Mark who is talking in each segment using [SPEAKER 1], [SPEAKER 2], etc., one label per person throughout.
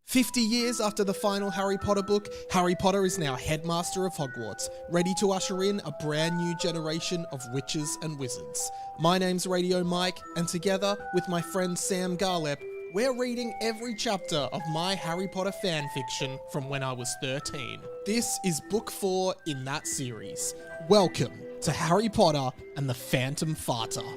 [SPEAKER 1] 50 years after the final Harry Potter book, Harry Potter is now headmaster of Hogwarts, ready to usher in a brand new generation of witches and wizards. My name's Radio Mike, and together with my friend Sam Garlep, we're reading every chapter of my Harry Potter fanfiction from when I was 13. This is book 4 in that series. Welcome to Harry Potter and the Phantom Farter.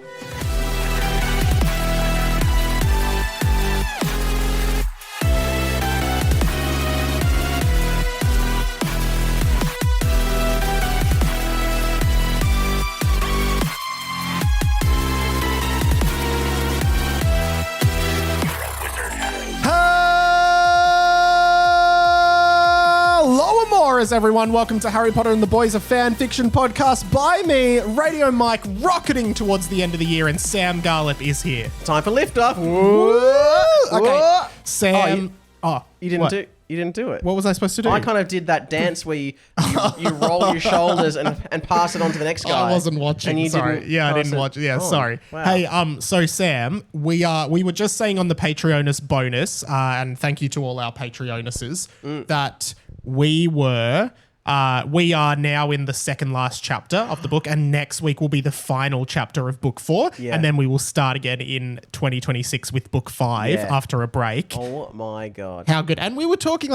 [SPEAKER 1] Everyone, welcome to Harry Potter and the Boys of Fan Fiction podcast by me, Radio Mike, rocketing towards the end of the year, and Sam Garlep is here.
[SPEAKER 2] Time for lift off.
[SPEAKER 1] Okay, Sam.
[SPEAKER 2] You didn't do it.
[SPEAKER 1] What was I supposed to do?
[SPEAKER 2] I kind of did that dance where you roll your shoulders and pass it on to the next guy.
[SPEAKER 1] I wasn't watching.
[SPEAKER 2] And you
[SPEAKER 1] sorry. I didn't watch. Yeah, sorry.
[SPEAKER 2] Wow.
[SPEAKER 1] Hey, so Sam, we were just saying on the Patreonus bonus, and thank you to all our Patreonuses, that we are now in the second last chapter of the book, and next week will be the final chapter of book 4, and then we will start again in 2026 with book 5 after a break.
[SPEAKER 2] Oh my God.
[SPEAKER 1] How good. And we were talking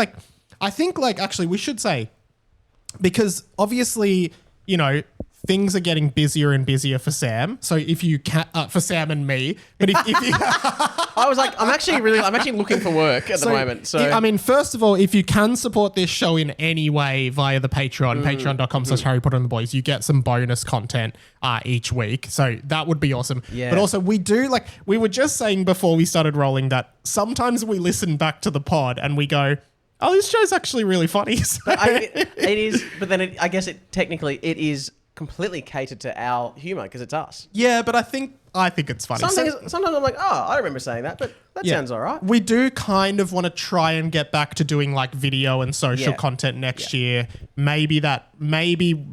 [SPEAKER 1] actually we should say, because obviously, things are getting busier and busier for Sam. So if you can, for Sam and me, but if you,
[SPEAKER 2] I was like, I'm actually looking for work at the moment. So
[SPEAKER 1] I mean, first of all, if you can support this show in any way via the Patreon, patreon.com/Harry Potter and the Boys, you get some bonus content each week. So that would be awesome. Yeah. But also we do, we were just saying before we started rolling that sometimes we listen back to the pod and we go, oh, this show's actually really funny. So.
[SPEAKER 2] It is, but then I guess it is completely catered to our humor because it's us.
[SPEAKER 1] Yeah, but I think it's funny.
[SPEAKER 2] Sometimes I'm like, oh, I remember saying that, but that sounds all right.
[SPEAKER 1] We do kind of want to try and get back to doing video and social content next year. Maybe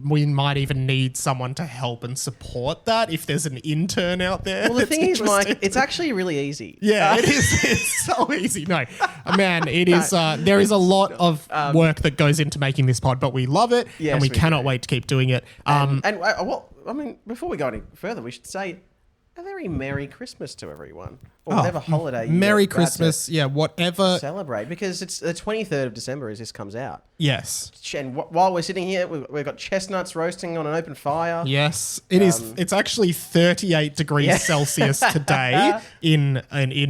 [SPEAKER 1] we might even need someone to help and support that if there's an intern out there.
[SPEAKER 2] Well, the thing is, Mike, it's actually really easy.
[SPEAKER 1] Yeah, it is. It's so easy. No, man, it is. There is a lot of work that goes into making this pod, but we love it, and we cannot wait to keep doing it.
[SPEAKER 2] Before we go any further, we should say a very Merry Christmas to everyone, or whatever holiday you
[SPEAKER 1] Merry Christmas, whatever.
[SPEAKER 2] Celebrate, because it's the 23rd of December as this comes out.
[SPEAKER 1] Yes.
[SPEAKER 2] And while we're sitting here, we've got chestnuts roasting on an open fire.
[SPEAKER 1] Yes, it is. It's actually 38 degrees Celsius today in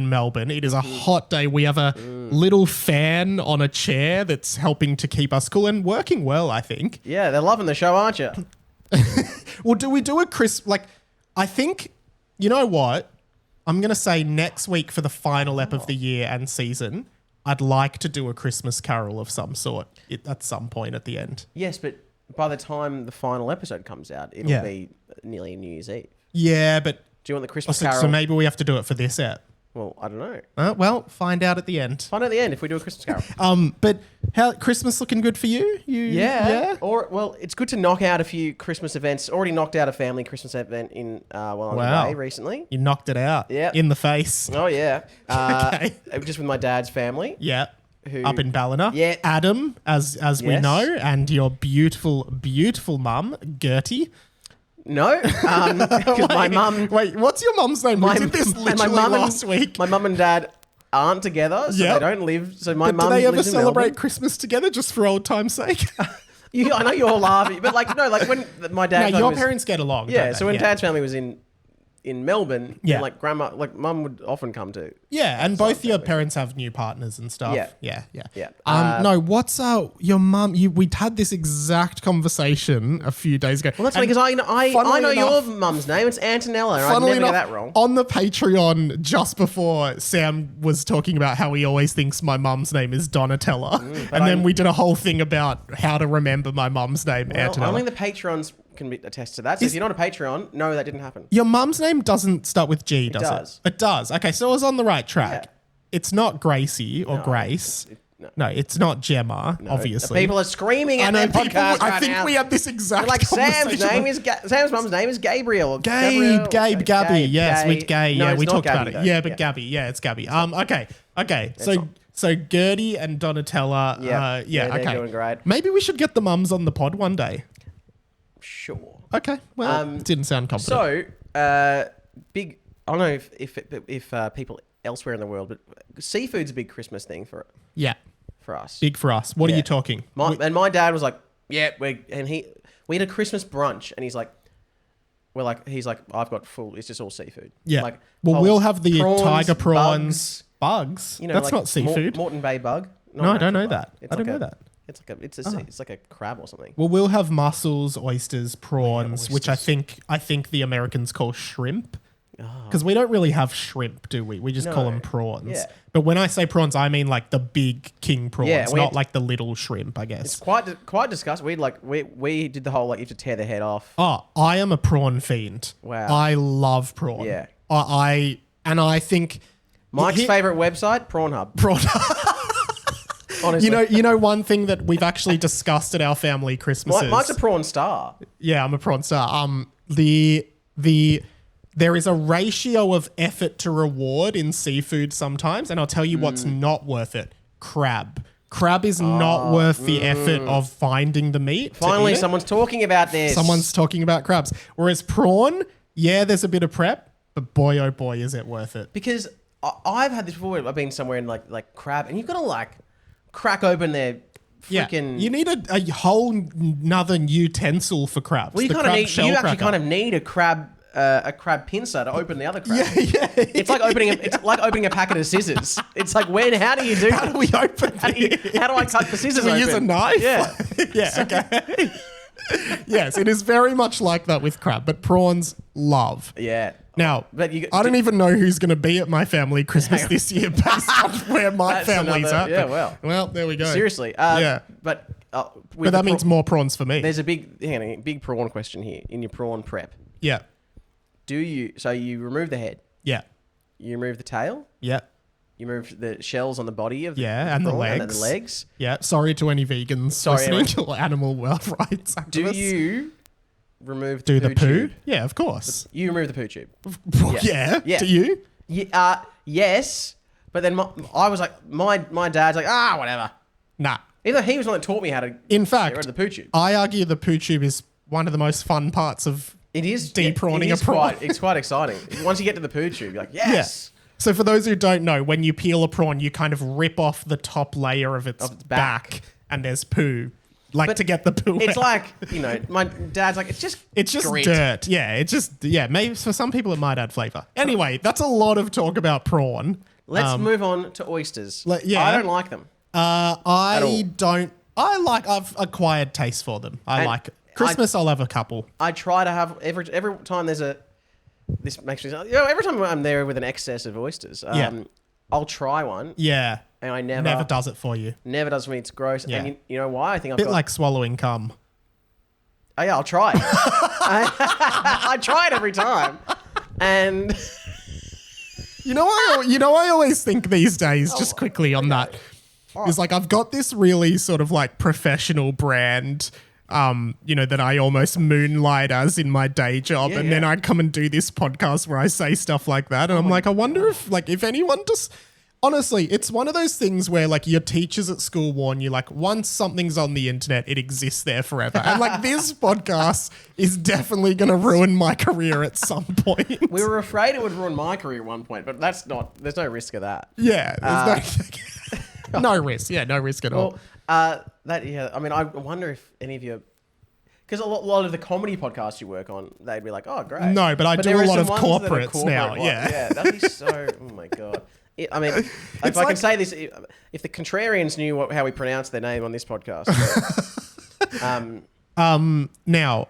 [SPEAKER 1] Melbourne. It is a hot day. We have a little fan on a chair that's helping to keep us cool and working well, I think.
[SPEAKER 2] Yeah, they're loving the show, aren't you?
[SPEAKER 1] Well, do we do a I think... You know what? I'm going to say next week for the final ep of the year and season, I'd like to do a Christmas carol of some sort at some point at the end.
[SPEAKER 2] Yes, but by the time the final episode comes out, it'll be nearly New Year's Eve.
[SPEAKER 1] Yeah, but...
[SPEAKER 2] Do you want the Christmas carol?
[SPEAKER 1] So maybe we have to do it for this ep.
[SPEAKER 2] Well, I don't know.
[SPEAKER 1] Well, find out at the end.
[SPEAKER 2] Find out at the end if we do a Christmas carol.
[SPEAKER 1] But how Christmas looking good for you?
[SPEAKER 2] Yeah. Or it's good to knock out a few Christmas events. Already knocked out a family Christmas event while I was away recently.
[SPEAKER 1] You knocked it out. Yeah. In the face.
[SPEAKER 2] Oh yeah.
[SPEAKER 1] Okay.
[SPEAKER 2] Just with my dad's family.
[SPEAKER 1] Yeah. Up in Ballina.
[SPEAKER 2] Yeah.
[SPEAKER 1] Adam, as we know, and your beautiful, beautiful mum, Gertie.
[SPEAKER 2] No, because my mum...
[SPEAKER 1] Wait, what's your mum's name? We did this literally last week.
[SPEAKER 2] My mum and dad aren't together, so they don't live... So my mum lives in Melbourne.
[SPEAKER 1] Do they ever celebrate Christmas together just for old time's sake?
[SPEAKER 2] I know you're all laughing, but when my dad...
[SPEAKER 1] No, your parents get along,
[SPEAKER 2] yeah,
[SPEAKER 1] don't they?
[SPEAKER 2] So when Dad's family was in Melbourne, grandma, mum would often come to.
[SPEAKER 1] Yeah, and both your parents have new partners and stuff.
[SPEAKER 2] Yeah.
[SPEAKER 1] No, what's your mum? We'd had this exact conversation a few days ago.
[SPEAKER 2] Well, that's because I know your mum's name. It's Antonella. And I'd never get that wrong.
[SPEAKER 1] On the Patreon, just before, Sam was talking about how he always thinks my mum's name is Donatella, and then we did a whole thing about how to remember my mum's name, Antonella.
[SPEAKER 2] Only the Patrons can attest to that. So if you're not a Patreon, no, that didn't happen.
[SPEAKER 1] Your mum's name doesn't start with G, does it? It does. Okay, so I was on the right track. Yeah. It's not Gracie or Grace. No, it's not Gemma, obviously.
[SPEAKER 2] People are screaming at their podcast
[SPEAKER 1] I think we had this exact conversation.
[SPEAKER 2] Sam's mum's name is Gabriel.
[SPEAKER 1] Gabby. Yes, with Gay.
[SPEAKER 2] No,
[SPEAKER 1] we talked
[SPEAKER 2] Gabby,
[SPEAKER 1] about it. Yeah, but Gabby. Yeah, it's Gabby. Okay. So So Gertie and Donatella.
[SPEAKER 2] Yeah, they're
[SPEAKER 1] okay.
[SPEAKER 2] doing great.
[SPEAKER 1] Maybe we should get the mums on the pod one day.
[SPEAKER 2] Sure.
[SPEAKER 1] Okay. Well, it didn't sound confident.
[SPEAKER 2] So, big. I don't know if people elsewhere in the world, but seafood's a big Christmas thing for us.
[SPEAKER 1] Big for us. What are you talking?
[SPEAKER 2] My dad was like, yeah, we had a Christmas brunch, and he's like, I've got full. It's just all seafood.
[SPEAKER 1] Yeah.
[SPEAKER 2] Like,
[SPEAKER 1] we'll have the
[SPEAKER 2] prawns,
[SPEAKER 1] tiger prawns, bugs.
[SPEAKER 2] You know,
[SPEAKER 1] that's
[SPEAKER 2] like
[SPEAKER 1] not seafood.
[SPEAKER 2] Moreton Bay bug.
[SPEAKER 1] No, I don't know that. I don't know that.
[SPEAKER 2] It's like a crab or something.
[SPEAKER 1] Well, we'll have mussels, oysters, prawns, which I think the Americans call shrimp. Because we don't really have shrimp, do we? We just call them prawns.
[SPEAKER 2] Yeah.
[SPEAKER 1] But when I say prawns, I mean like the big king prawns, not like the little shrimp, I guess.
[SPEAKER 2] It's quite disgusting. We did the whole like you have to tear the head off.
[SPEAKER 1] Oh, I am a prawn fiend.
[SPEAKER 2] Wow.
[SPEAKER 1] I love prawn.
[SPEAKER 2] Yeah.
[SPEAKER 1] I think
[SPEAKER 2] Mike's favorite website, Prawn. Honestly.
[SPEAKER 1] You know one thing that we've actually discussed at our family Christmases.
[SPEAKER 2] Mike's a prawn star.
[SPEAKER 1] Yeah, I'm a prawn star. There is a ratio of effort to reward in seafood sometimes, and I'll tell you what's not worth it. Crab. Crab is not worth the effort of finding the meat.
[SPEAKER 2] Finally, someone's talking about this.
[SPEAKER 1] Someone's talking about crabs. Whereas prawn, yeah, there's a bit of prep, but boy, oh boy, is it worth it.
[SPEAKER 2] Because I've had this before. I've been somewhere in like crab, and you've got to like crack open their freaking...
[SPEAKER 1] You need a whole nother utensil for crabs.
[SPEAKER 2] Well, you kind of need a crab pincer to open the other crab.
[SPEAKER 1] Yeah.
[SPEAKER 2] It's like opening a packet of scissors. It's like how do you do?
[SPEAKER 1] How do we open?
[SPEAKER 2] How do I cut the scissors?
[SPEAKER 1] Do we use a knife?
[SPEAKER 2] Yeah.
[SPEAKER 1] Yeah. Okay. Yes, it is very much like that with crab, but prawns love.
[SPEAKER 2] Yeah.
[SPEAKER 1] Now, I don't even know who's going to be at my family Christmas this year based on where my family's at.
[SPEAKER 2] Yeah,
[SPEAKER 1] well, there we go.
[SPEAKER 2] Seriously. But
[SPEAKER 1] that means more prawns for me.
[SPEAKER 2] There's a big prawn question here in your prawn prep.
[SPEAKER 1] Yeah.
[SPEAKER 2] So you remove the head?
[SPEAKER 1] Yeah.
[SPEAKER 2] You remove the tail?
[SPEAKER 1] Yeah.
[SPEAKER 2] You remove the shells on the body of the
[SPEAKER 1] and
[SPEAKER 2] prawn,
[SPEAKER 1] the legs.
[SPEAKER 2] and then the legs?
[SPEAKER 1] Yeah. Sorry to any vegans listening or animal rights activists.
[SPEAKER 2] Do you remove
[SPEAKER 1] the
[SPEAKER 2] poo
[SPEAKER 1] poo?
[SPEAKER 2] tube?
[SPEAKER 1] Yeah, of course.
[SPEAKER 2] You remove the poo tube?
[SPEAKER 1] Yeah. Do you?
[SPEAKER 2] Yes. But then I was like, my dad's like, whatever.
[SPEAKER 1] Nah.
[SPEAKER 2] Either he was the one that taught me how to
[SPEAKER 1] In fact,
[SPEAKER 2] get rid of the poo tube.
[SPEAKER 1] I argue the poo tube is one of the most fun parts of de-prawning a prawn.
[SPEAKER 2] It's quite exciting. Once you get to the poo tube, you're like, yes.
[SPEAKER 1] Yeah. So for those who don't know, when you peel a prawn, you kind of rip off the top layer of its back and there's poo. To get the poo
[SPEAKER 2] It's
[SPEAKER 1] out.
[SPEAKER 2] like, my dad's like, it's just grit.
[SPEAKER 1] Dirt. Yeah, maybe for some people it might add flavour. Anyway, that's a lot of talk about prawn.
[SPEAKER 2] Let's move on to oysters. I don't like them.
[SPEAKER 1] I've acquired taste for them. I like it. Christmas, I'll have a couple.
[SPEAKER 2] I try to have every time there's this makes me every time I'm there with an excess of oysters, I'll try one.
[SPEAKER 1] Yeah.
[SPEAKER 2] And I
[SPEAKER 1] never does it for you.
[SPEAKER 2] Never does for me. It's gross. Yeah. And you know why? I think
[SPEAKER 1] I've like swallowing cum.
[SPEAKER 2] Oh yeah, I'll try it. I try it every time. And
[SPEAKER 1] I always think these days, just quickly on that, is like I've got this really sort of like professional brand that I almost moonlight as in my day job. Then I come and do this podcast where I say stuff like that. And I'm like, I wonder if anyone just... Honestly, it's one of those things where like your teachers at school warn you, like once something's on the internet, it exists there forever. And like this podcast is definitely going to ruin my career at some point.
[SPEAKER 2] We were afraid it would ruin my career at one point, but there's no risk of that.
[SPEAKER 1] Yeah. There's no risk. Yeah, no risk at all.
[SPEAKER 2] I mean, I wonder if any of you... Because a lot of the comedy podcasts you work on, they'd be like, oh, great.
[SPEAKER 1] No, but I do a lot of corporates now.
[SPEAKER 2] Ones. Yeah, that'd be so... Oh, my God. I mean, if I can say this, if the contrarians knew how we pronounce their name on this podcast.
[SPEAKER 1] Now,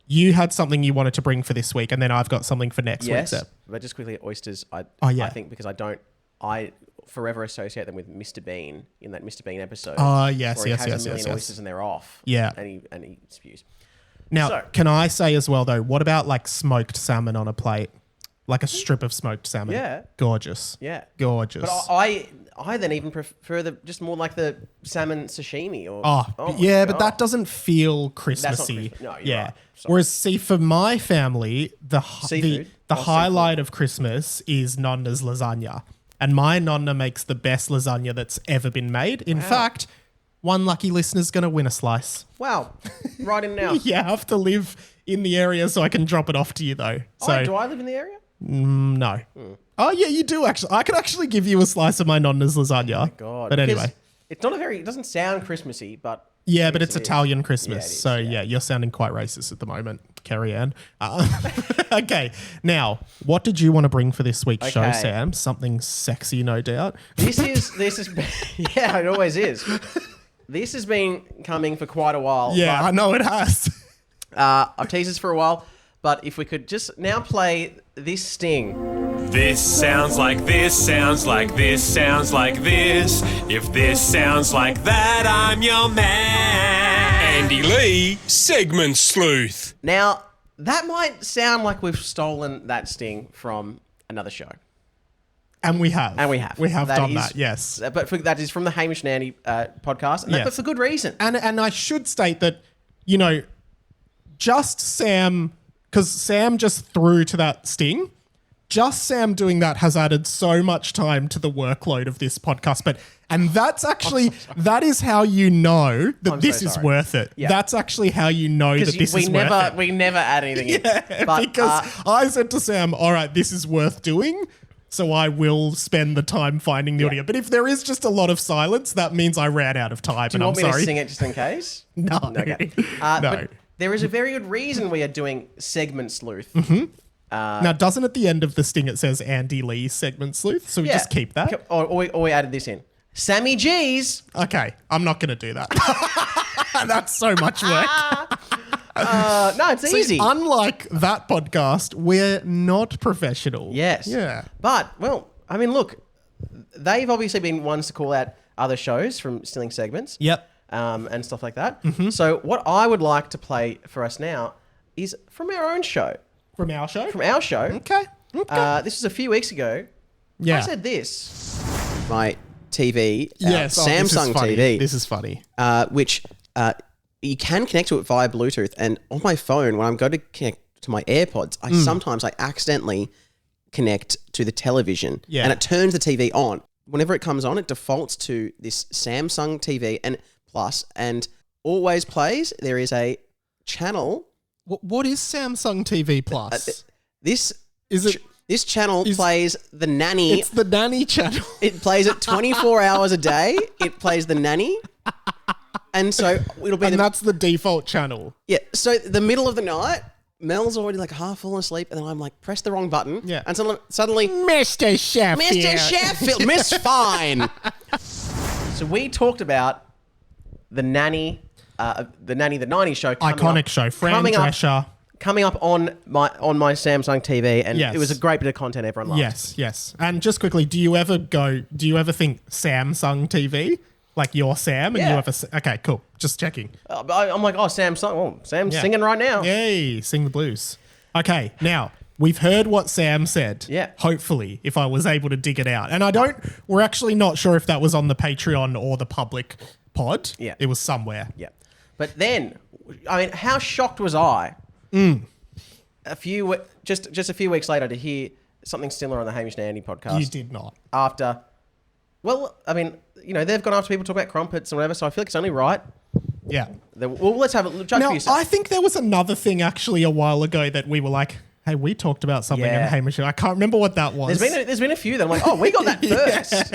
[SPEAKER 1] you had something you wanted to bring for this week, and then I've got something for next week.
[SPEAKER 2] Yes, but just quickly, oysters, I think because I forever associate them with Mr. Bean in that Mr. Bean episode.
[SPEAKER 1] Yes.
[SPEAKER 2] Where he has a million oysters and they're off.
[SPEAKER 1] Yeah.
[SPEAKER 2] And he spews.
[SPEAKER 1] Now, can I say as well, though, what about like smoked salmon on a plate? Like a strip of smoked salmon.
[SPEAKER 2] Yeah.
[SPEAKER 1] Gorgeous.
[SPEAKER 2] Yeah.
[SPEAKER 1] Gorgeous.
[SPEAKER 2] But I then even prefer just more like the salmon sashimi.
[SPEAKER 1] But that doesn't feel Christmassy.
[SPEAKER 2] No, you're
[SPEAKER 1] yeah.
[SPEAKER 2] right.
[SPEAKER 1] Whereas, see, for my family, the highlight of Christmas is Nonna's lasagna. and my nonna makes the best lasagna that's ever been made. In fact, one lucky listener's going to win a slice.
[SPEAKER 2] Wow. Right in now.
[SPEAKER 1] You have to live in the area so I can drop it off to you, though. So,
[SPEAKER 2] do I live in the area?
[SPEAKER 1] No. Oh, yeah, you do, actually. I could actually give you a slice of my nonna's lasagna. Oh, my
[SPEAKER 2] God.
[SPEAKER 1] But anyway.
[SPEAKER 2] It's not it doesn't sound Christmassy, but...
[SPEAKER 1] Yeah, but it's Italian Christmas.
[SPEAKER 2] It is,
[SPEAKER 1] so, yeah, you're sounding quite racist at the moment, Carrie Ann. Okay, now, what did you want to bring for this week's show, Sam? Something sexy, no doubt.
[SPEAKER 2] This is yeah, it always is. This has been coming for quite a while.
[SPEAKER 1] Yeah, I know it has.
[SPEAKER 2] I've teased this for a while, but if we could just now play this sting.
[SPEAKER 3] This sounds like this, sounds like this, sounds like this. If this sounds like that, I'm your man.
[SPEAKER 4] Andy Lee, segment sleuth.
[SPEAKER 2] Now, that might sound like we've stolen that sting from another show.
[SPEAKER 1] And we have. We have done that, yes.
[SPEAKER 2] But that is from the Hamish and Andy podcast, and but for good reason.
[SPEAKER 1] And I should state that, just Sam, because Sam just threw to that sting, just Sam doing that has added so much time to the workload of this podcast. And that's actually, that is how you know that this is worth it. Yeah. That's actually how you know that this is worth it.
[SPEAKER 2] We never add anything in.
[SPEAKER 1] Because I said to Sam, all right, this is worth doing. So I will spend the time finding the audio. But if there is just a lot of silence, that means I ran out of time.
[SPEAKER 2] Do you want me to sing it just in case?
[SPEAKER 1] No.
[SPEAKER 2] Okay.
[SPEAKER 1] No.
[SPEAKER 2] But there is a very good reason we are doing segment sleuth.
[SPEAKER 1] Mm-hmm. Now, doesn't at the end of the sting it says Andy Lee segment sleuth? So we just keep that?
[SPEAKER 2] Or we added this in. Sammy G's.
[SPEAKER 1] Okay, I'm not going to do that. That's so much work.
[SPEAKER 2] No, it's easy.
[SPEAKER 1] Unlike that podcast, we're not professional.
[SPEAKER 2] Yes.
[SPEAKER 1] Yeah.
[SPEAKER 2] But, look, they've obviously been ones to call out other shows from stealing segments.
[SPEAKER 1] Yep.
[SPEAKER 2] And stuff like that.
[SPEAKER 1] Mm-hmm.
[SPEAKER 2] So what I would like to play for us now is from our own show.
[SPEAKER 1] From our show?
[SPEAKER 2] From our show.
[SPEAKER 1] Okay.
[SPEAKER 2] This was a few weeks ago.
[SPEAKER 1] Yeah.
[SPEAKER 2] I said this. My TV,
[SPEAKER 1] yes,
[SPEAKER 2] Samsung TV.
[SPEAKER 1] This is funny.
[SPEAKER 2] Which you can connect to it via Bluetooth. And on my phone, when I'm going to connect to my AirPods, sometimes I accidentally connect to the television. Yeah. And it turns the TV on. Whenever it comes on, it defaults to this Samsung TV and Plus, and always plays. There is a channel.
[SPEAKER 1] What is Samsung TV Plus?
[SPEAKER 2] This channel plays The Nanny.
[SPEAKER 1] It's The Nanny channel.
[SPEAKER 2] It plays it 24 hours a day. It plays The Nanny. And so it'll be...
[SPEAKER 1] And that's the default channel.
[SPEAKER 2] Yeah. So the middle of the night, Mel's already like half fallen asleep, and then I'm like, press the wrong button.
[SPEAKER 1] Yeah.
[SPEAKER 2] And suddenly...
[SPEAKER 1] Mr.
[SPEAKER 2] Sheffield. Miss Fine. So we talked about The Nanny... the 90s show.
[SPEAKER 1] Iconic show. Fran Drescher.
[SPEAKER 2] Coming up on my Samsung TV, and it was a great bit of content everyone loved.
[SPEAKER 1] Yes. And just quickly, do you ever think Samsung TV? Like you're Sam and you have okay, cool. Just checking.
[SPEAKER 2] I'm like, Samsung. Oh, Sam's singing right now.
[SPEAKER 1] Yay, sing the blues. Okay, now we've heard what Sam said.
[SPEAKER 2] Yeah.
[SPEAKER 1] Hopefully, if I was able to dig it out. And we're actually not sure if that was on the Patreon or the public pod.
[SPEAKER 2] Yeah.
[SPEAKER 1] It was somewhere.
[SPEAKER 2] Yeah. But then, how shocked was I a few weeks later to hear something similar on the Hamish and Andy podcast.
[SPEAKER 1] You did not.
[SPEAKER 2] After, they've gone after people talk about crumpets and whatever, so I feel like it's only right.
[SPEAKER 1] Yeah.
[SPEAKER 2] Let's have a judge for yourself.
[SPEAKER 1] I think there was another thing actually a while ago that we were like, hey, we talked about something in Hamish. I can't remember what that was.
[SPEAKER 2] There's been a few that I'm like, we got that first.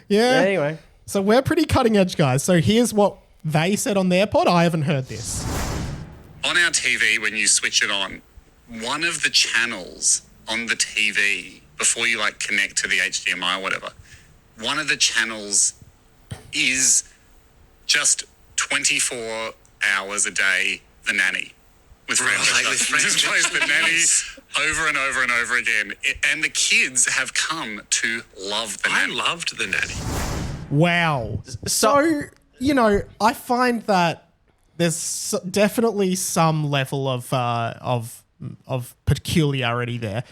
[SPEAKER 1] Yeah.
[SPEAKER 2] Anyway.
[SPEAKER 1] So we're pretty cutting edge guys. So here's what they said on their pod. I haven't heard this.
[SPEAKER 5] On our TV, when you switch it on, one of the channels on the TV, before you connect to the HDMI or whatever, one of the channels is just 24 hours a day, The Nanny. With Fran Drescher. Just plays The Nanny over and over and over again. And the kids have come to love The Nanny.
[SPEAKER 4] I loved The Nanny.
[SPEAKER 1] Wow. So, I find that there's definitely some level of peculiarity there.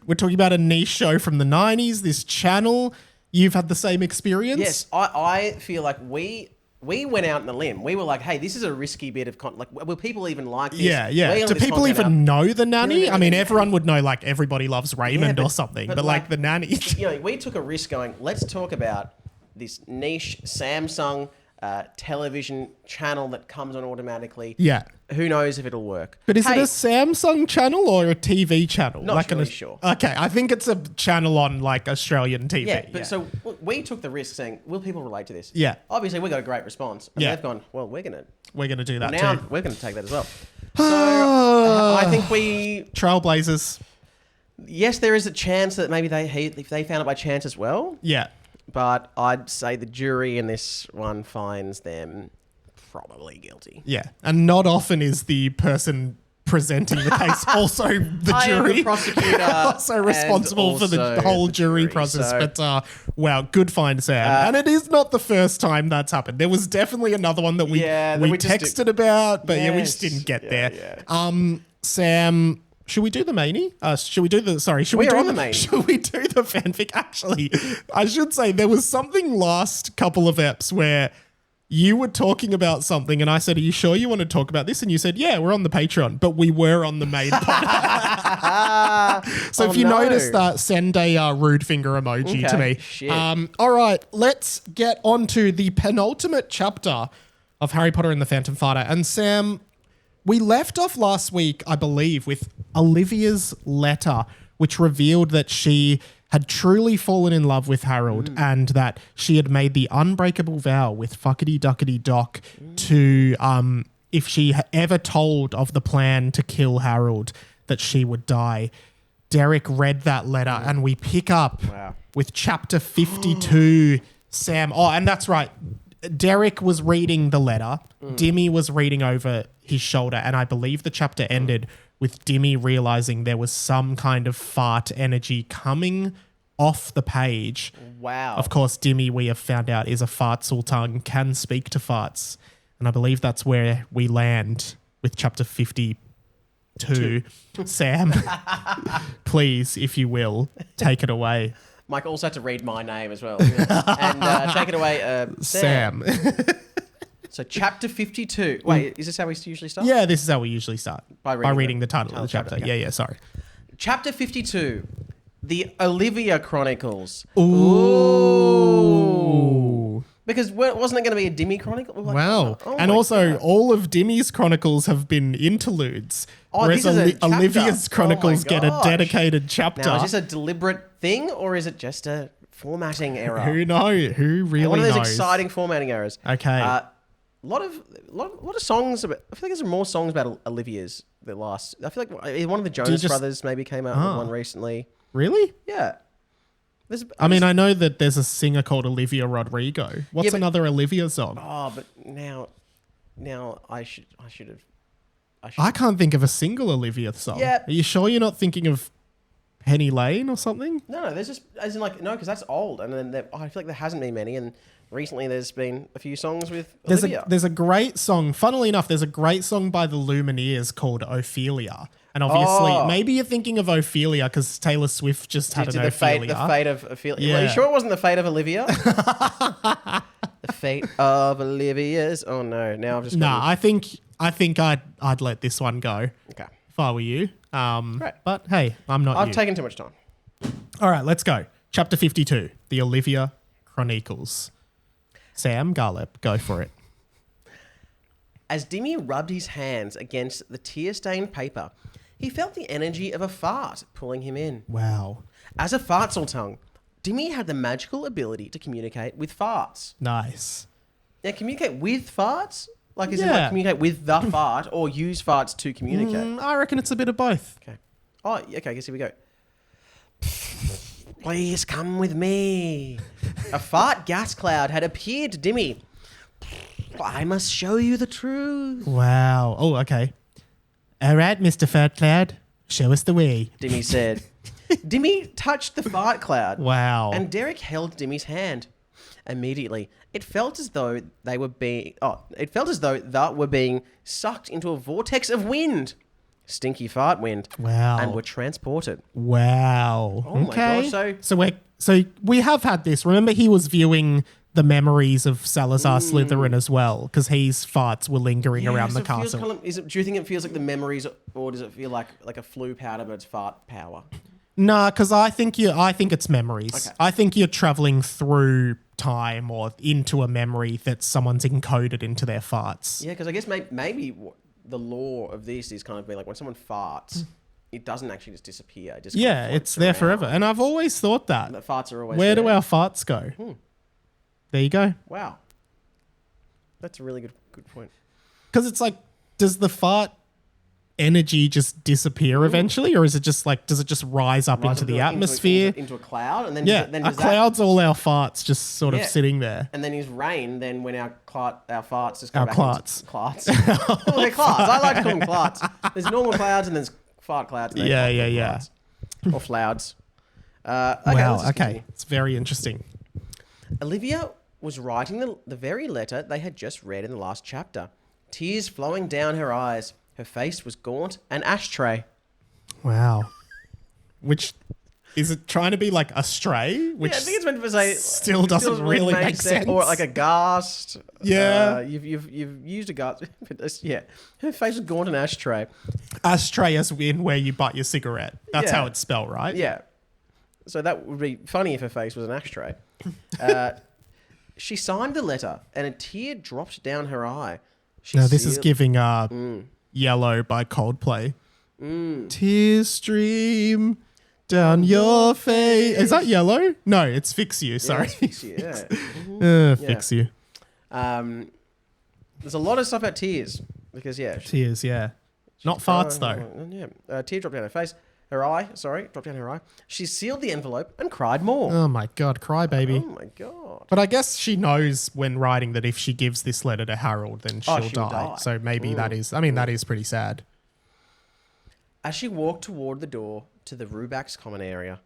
[SPEAKER 1] We're talking about a niche show from the 90s, this channel. You've had the same experience?
[SPEAKER 2] Yes, I feel like we we went out on a limb. We were like, hey, this is a risky bit of content. Like, will people even like this?
[SPEAKER 1] Yeah.
[SPEAKER 2] Laying
[SPEAKER 1] Do
[SPEAKER 2] this
[SPEAKER 1] people
[SPEAKER 2] content
[SPEAKER 1] even
[SPEAKER 2] out.
[SPEAKER 1] know the nanny?
[SPEAKER 2] Yeah,
[SPEAKER 1] I mean, everyone would know, like, Everybody Loves Raymond
[SPEAKER 2] Yeah,
[SPEAKER 1] or something, but like the nanny.
[SPEAKER 2] We took a risk going, let's talk about this niche Samsung television channel that comes on automatically.
[SPEAKER 1] Yeah.
[SPEAKER 2] Who knows if it'll work?
[SPEAKER 1] But is it a Samsung channel or a TV channel?
[SPEAKER 2] Not really sure.
[SPEAKER 1] Okay, I think it's a channel on like Australian TV.
[SPEAKER 2] Yeah, but so we took the risk saying, will people relate to this?
[SPEAKER 1] Yeah.
[SPEAKER 2] Obviously, we got a great response. And
[SPEAKER 1] Yeah.
[SPEAKER 2] they've gone, well, we're gonna
[SPEAKER 1] do that
[SPEAKER 2] now
[SPEAKER 1] too.
[SPEAKER 2] we're gonna take that as well. So I think
[SPEAKER 1] Trailblazers.
[SPEAKER 2] yes, there is a chance that maybe if they found it by chance as well.
[SPEAKER 1] Yeah.
[SPEAKER 2] But I'd say the jury in this one finds them probably guilty.
[SPEAKER 1] Yeah. And not often is the person presenting the case also the
[SPEAKER 2] I am
[SPEAKER 1] jury.
[SPEAKER 2] the prosecutor.
[SPEAKER 1] Also responsible for the
[SPEAKER 2] also
[SPEAKER 1] whole
[SPEAKER 2] the
[SPEAKER 1] jury
[SPEAKER 2] jury,
[SPEAKER 1] process.
[SPEAKER 2] so-
[SPEAKER 1] But wow, good find, Sam. And it is not the first time that's happened. There was definitely another one that we texted about, but we just didn't get there.
[SPEAKER 2] Yeah.
[SPEAKER 1] Sam, should we do the manie? Should we do the
[SPEAKER 2] manie.
[SPEAKER 1] Should we do the fanfic? Actually, I should say there was something last couple of eps where you were talking about something and I said, are you sure you want to talk about this? And you said, yeah, we're on the Patreon, but we were on the main pod. So if you notice that, send a rude finger emoji to me.
[SPEAKER 2] Shit.
[SPEAKER 1] All right, let's get on to the penultimate chapter of Harry Potter and the Phantom Fighter. And Sam, we left off last week, I believe, with Olivia's letter, which revealed that she had truly fallen in love with Harold and that she had made the unbreakable vow with Fuckity Duckity Doc to, if she ever told of the plan to kill Harold, that she would die. Derek read that letter and we pick up with chapter 52, Sam. Oh, and that's right. Derek was reading the letter. Dimmy was reading over his shoulder. And I believe the chapter ended with Dimmy realizing there was some kind of fart energy coming off the page.
[SPEAKER 2] Wow.
[SPEAKER 1] Of course, Dimmy, we have found out, is a fart sultan, can speak to farts. And I believe that's where we land with chapter 52. Sam, please, if you will, take it away.
[SPEAKER 2] Mike also had to read my name as well. And take it away, Sam. So chapter 52. Wait, is this how we usually start?
[SPEAKER 1] Yeah, this is how we usually start.
[SPEAKER 2] By
[SPEAKER 1] reading the title of the chapter.
[SPEAKER 2] Okay.
[SPEAKER 1] Yeah, sorry.
[SPEAKER 2] Chapter 52. The Olivia Chronicles.
[SPEAKER 1] Ooh.
[SPEAKER 2] Because wasn't it going to be a Dimmy Chronicle? Like,
[SPEAKER 1] Wow.
[SPEAKER 2] oh
[SPEAKER 1] And
[SPEAKER 2] my
[SPEAKER 1] also,
[SPEAKER 2] God.
[SPEAKER 1] all of Dimmy's chronicles have been interludes.
[SPEAKER 2] Oh,
[SPEAKER 1] whereas
[SPEAKER 2] this is a chapter.
[SPEAKER 1] Olivia's chronicles
[SPEAKER 2] Oh my
[SPEAKER 1] get a
[SPEAKER 2] gosh.
[SPEAKER 1] dedicated chapter.
[SPEAKER 2] Now, is this a deliberate thing or is it just a formatting error?
[SPEAKER 1] Who knows? Who really
[SPEAKER 2] One of those
[SPEAKER 1] knows?
[SPEAKER 2] exciting formatting errors.
[SPEAKER 1] Okay.
[SPEAKER 2] A lot of songs about. I feel like there's more songs about Olivia's that last. I feel like one of the Jonas Brothers maybe came out with one recently.
[SPEAKER 1] Really?
[SPEAKER 2] Yeah.
[SPEAKER 1] I mean, I know that there's a singer called Olivia Rodrigo. What's another Olivia song?
[SPEAKER 2] Oh, but now I should have.
[SPEAKER 1] I can't think of a single Olivia song.
[SPEAKER 2] Yeah.
[SPEAKER 1] Are you sure you're not thinking of Penny Lane or something?
[SPEAKER 2] No, there's just as in like no, because that's old, and then I feel like there hasn't been many, and recently there's been a few songs with Olivia.
[SPEAKER 1] There's a great song. Funnily enough, there's a great song by the Lumineers called Ophelia. And obviously, maybe you're thinking of Ophelia because Taylor Swift just had an Ophelia.
[SPEAKER 2] The fate of Ophelia.
[SPEAKER 1] Yeah.
[SPEAKER 2] Are you sure it wasn't the fate of Olivia? The fate of Olivia's. Oh no! Now I've just.
[SPEAKER 1] Nah, I think I'd let this one go
[SPEAKER 2] Okay.
[SPEAKER 1] if I were you.
[SPEAKER 2] Right.
[SPEAKER 1] But hey, I'm not.
[SPEAKER 2] I've taken too much time.
[SPEAKER 1] All right, let's go. Chapter 52, the Olivia Chronicles. Sam Garlep, go for it.
[SPEAKER 2] As Dimmy rubbed his hands against the tear-stained paper, he felt the energy of a fart pulling him in.
[SPEAKER 1] Wow,
[SPEAKER 2] As a fartsultung, Dimmy had the magical ability to communicate with farts.
[SPEAKER 1] nice.
[SPEAKER 2] Now, communicate with farts? Like, is it like communicate with the fart or use farts to communicate?
[SPEAKER 1] I reckon it's a bit of both.
[SPEAKER 2] Okay. Oh, okay, I guess here we go. Please come with me. A fart gas cloud had appeared to Dimmy. I must show you the truth.
[SPEAKER 1] Wow. Oh, okay. All right, Mr. Fart Cloud, show us the way.
[SPEAKER 2] Dimmy said. Dimmy touched the fart cloud.
[SPEAKER 1] Wow.
[SPEAKER 2] And Derek held Dimmy's hand. Immediately, it felt as though they were being sucked into a vortex of wind. Stinky fart wind.
[SPEAKER 1] Wow.
[SPEAKER 2] And were transported.
[SPEAKER 1] Wow.
[SPEAKER 2] Oh my
[SPEAKER 1] okay.
[SPEAKER 2] gosh,
[SPEAKER 1] So we have had this. Remember, he was viewing the memories of Salazar Slytherin as well, because his farts were lingering around the castle.
[SPEAKER 2] Do you think it feels like the memories, or does it feel like a flu powder but it's fart power?
[SPEAKER 1] Nah, because I think it's memories.
[SPEAKER 2] Okay.
[SPEAKER 1] I think you're traveling through time or into a memory that someone's encoded into their farts.
[SPEAKER 2] Yeah, because I guess maybe the lore of this is kind of being like when someone farts, it doesn't actually just disappear. It just kind of
[SPEAKER 1] It's there forever. And I've always thought that.
[SPEAKER 2] The farts are always
[SPEAKER 1] Where
[SPEAKER 2] there.
[SPEAKER 1] do our farts go? There you go.
[SPEAKER 2] Wow. That's a really good point.
[SPEAKER 1] Because it's like, does the fart energy just disappear eventually, or is it just like, does it just rise up into the atmosphere?
[SPEAKER 2] Into a cloud, and then
[SPEAKER 1] Then are clouds all our farts just sort of sitting there?
[SPEAKER 2] And then is rain. Then when our farts just go
[SPEAKER 1] Our
[SPEAKER 2] back
[SPEAKER 1] clarts.
[SPEAKER 2] into clarts. Well, they're clarts. I like to call them clarts. There's normal clouds and there's fart clouds. And
[SPEAKER 1] Yeah.
[SPEAKER 2] clarts. Or flouds. Okay,
[SPEAKER 1] Wow.
[SPEAKER 2] let's just
[SPEAKER 1] Okay.
[SPEAKER 2] continue.
[SPEAKER 1] It's very interesting.
[SPEAKER 2] Olivia was writing the very letter they had just read in the last chapter. Tears flowing down her eyes. Her face was gaunt and ashtray.
[SPEAKER 1] Wow. Which is it trying to be like a stray? Which
[SPEAKER 2] I think it's meant to say
[SPEAKER 1] still doesn't really make sense.
[SPEAKER 2] Or like a ghast.
[SPEAKER 1] Yeah.
[SPEAKER 2] You've used a ghast. Yeah. Her face was gaunt and ashtray.
[SPEAKER 1] Ashtray as in where you butt your cigarette. That's
[SPEAKER 2] Yeah.
[SPEAKER 1] how it's spelled, right?
[SPEAKER 2] Yeah. So that would be funny if her face was an ashtray. She signed the letter and a tear dropped down her eye.
[SPEAKER 1] Now this is giving Yellow by Coldplay. Tears stream down your face. Is that Yellow? No, it's Fix You. Sorry.
[SPEAKER 2] Yeah, fix you, yeah.
[SPEAKER 1] Fix You.
[SPEAKER 2] There's a lot of stuff about tears because
[SPEAKER 1] Tears, yeah. Not farts though.
[SPEAKER 2] Yeah. Tear dropped down her face. Her eye, dropped down her eye. She sealed the envelope and cried more.
[SPEAKER 1] Oh my God, cry baby.
[SPEAKER 2] Oh my God.
[SPEAKER 1] But I guess she knows when writing that if she gives this letter to Harold, then she'll
[SPEAKER 2] she'll
[SPEAKER 1] die.
[SPEAKER 2] die.
[SPEAKER 1] So maybe that is pretty sad.
[SPEAKER 2] As she walked toward the door to the Rubak's common area,